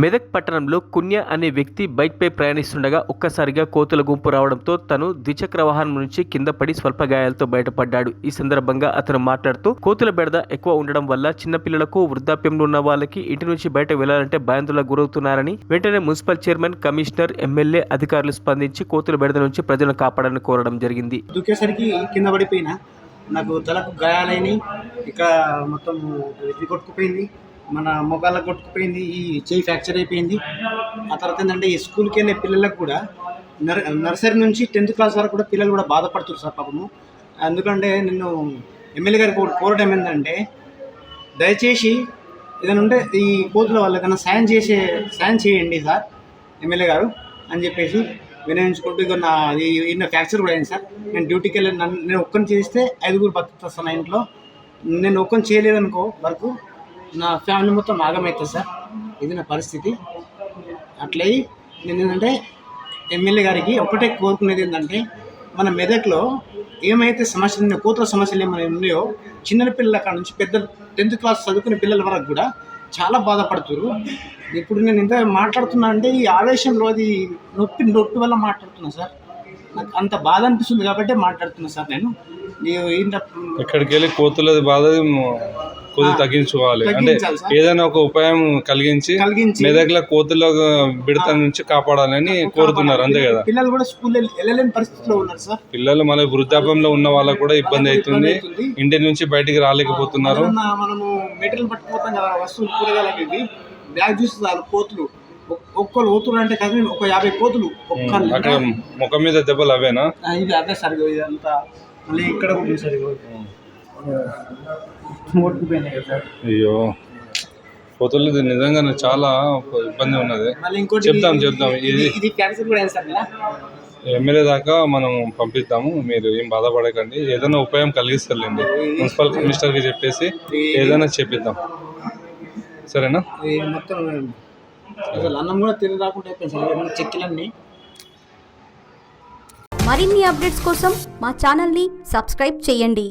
మెదక్ పట్టణంలో కున్య అనే వ్యక్తి బైక్పై ప్రయాణిస్తుండగా ఒక్కసారిగా కోతుల గుంపు రావడంతో తను ద్విచక్ర వాహనం నుంచి కింద పడి స్వల్ప గాయాలతో బయటపడ్డాడు. ఈ సందర్భంగా అతను మాట్లాడుతూ కోతుల బెడద ఎక్కువ ఉండడం వల్ల చిన్నపిల్లలకు, వృద్ధాప్యంలో ఉన్న వాళ్ళకి ఇంటి నుంచి బయట వెళ్లాలంటే భయాందోళనకు గురవుతున్నారని వెంటనే మున్సిపల్ చైర్మన్, కమిషనర్, ఎమ్మెల్యే అధికారులు స్పందించి కోతుల బెడద నుంచి ప్రజలను కాపాడాలని కోరడం జరిగింది. దూకేసరికి కింద పడిపోయినా నాకు తలకు గాయాలైనవి, ఇక్కడ మొత్తం ఇది కొట్టుకుపోయింది, మన మొగాళ్ళకు కొట్టుకుపోయింది, ఈ చేయి ఫ్రాక్చర్ అయిపోయింది. ఆ తర్వాత ఏంటంటే ఈ స్కూల్కి వెళ్ళే పిల్లలకు కూడా నర్సరీ నుంచి 10th క్లాస్ వరకు కూడా పిల్లలు కూడా బాధపడుతున్నారు సార్ పాపము. ఎందుకంటే నేను ఎమ్మెల్యే గారికి కోరడం ఏంటంటే దయచేసి ఏదైనా ఉంటే ఈ కోతుల వల్ల ఏదైనా సాయం చేయండి సార్ ఎమ్మెల్యే గారు అని చెప్పేసి వినయించుకుంటూ. ఇక నా ఇన్న ఫ్రాక్చర్ కూడా అయింది సార్. నేను డ్యూటీకి వెళ్ళి నేను ఒక్కరిని చేస్తే 5గురు బతుకుతాను నా ఇంట్లో. నేను ఒక్కరిని చేయలేదనుకో వరకు నా ఫ్యామిలీ మొత్తం ఆగమవుతుంది సార్. ఇది నా పరిస్థితి. అట్లయి నేను ఏంటంటే ఎమ్మెల్యే గారికి ఒకటే కోరుకునేది ఏంటంటే మన మెదక్లో ఏమైతే సమస్యలు ఉన్నాయో, కోతుల సమస్యలు ఏమైనా ఉన్నాయో, చిన్న పిల్లల కాడ నుంచి పెద్ద 10th క్లాస్ చదువుకునే పిల్లల వరకు కూడా చాలా బాధపడుతున్నారు. ఇప్పుడు నేను ఇంత మాట్లాడుతున్నా అంటే ఈ ఆవేశంలో అది నొప్పి వల్ల మాట్లాడుతున్నా సార్. నాకు అంత బాధ అనిపిస్తుంది కాబట్టి మాట్లాడుతున్నా సార్. నేను ఇక్కడికి వెళ్ళి కోతుల బాధ కొద్దిగా తగ్గించుకోవాలి అంటే ఏదైనా ఒక ఉపాయం కలిగించి మెదక్ల కోతుల బిడత నుంచి కాపాడాలని కోరుతున్నారు, అంతే కదా. పిల్లలు కూడా స్కూల్ వెళ్ళలేని పరిస్థితిలో ఉన్నారు సార్. పిల్లలు మళ్ళీ వృద్ధాప్యంలో ఉన్న వాళ్ళకు కూడా ఇబ్బంది అవుతుంది, ఇంటి నుంచి బయటికి రాలేకపోతున్నారు. మనము మెటీరియల్ పట్టుకుపోతాం కదా, వస్తువులు కూరగాయలకి బ్యాగ్ చూస్తే కోతులు ఒక్కరు ఓతులు అంటే కదా ఒక 50 కోతులు అక్కడ ముఖం మీద దెబ్బలు అవేనా? ఇది అదే సార్. ఇదంతా మళ్ళీ ఇక్కడ ఉంటుంది సార్. ఓట్టుకుపోయినాయి కదా సార్. అయ్యో, కోతులు నిజంగా చాలా ఇబ్బంది ఉన్నది. చెప్తాం ఇది క్యాన్సర్ కూడా అయింది సార్. ఎమ్మెల్యే దాకా మనం పంపిస్తాము, మీరు ఏం బాధపడకండి. ఏదైనా ఉపాయం కలిగిస్తారులేండి, మున్సిపల్ కమిషనర్కి చెప్పేసి ఏదైనా చెప్పిద్దాం, సరేనా? మొత్తం అసలు అన్నం కూడా తిరిగి రాకుండా అయిపోయింది సార్ చెక్కులన్నీ. మరిన్ని అప్డేట్స్ కోసం మా ఛానల్ని సబ్స్క్రైబ్ చేయండి.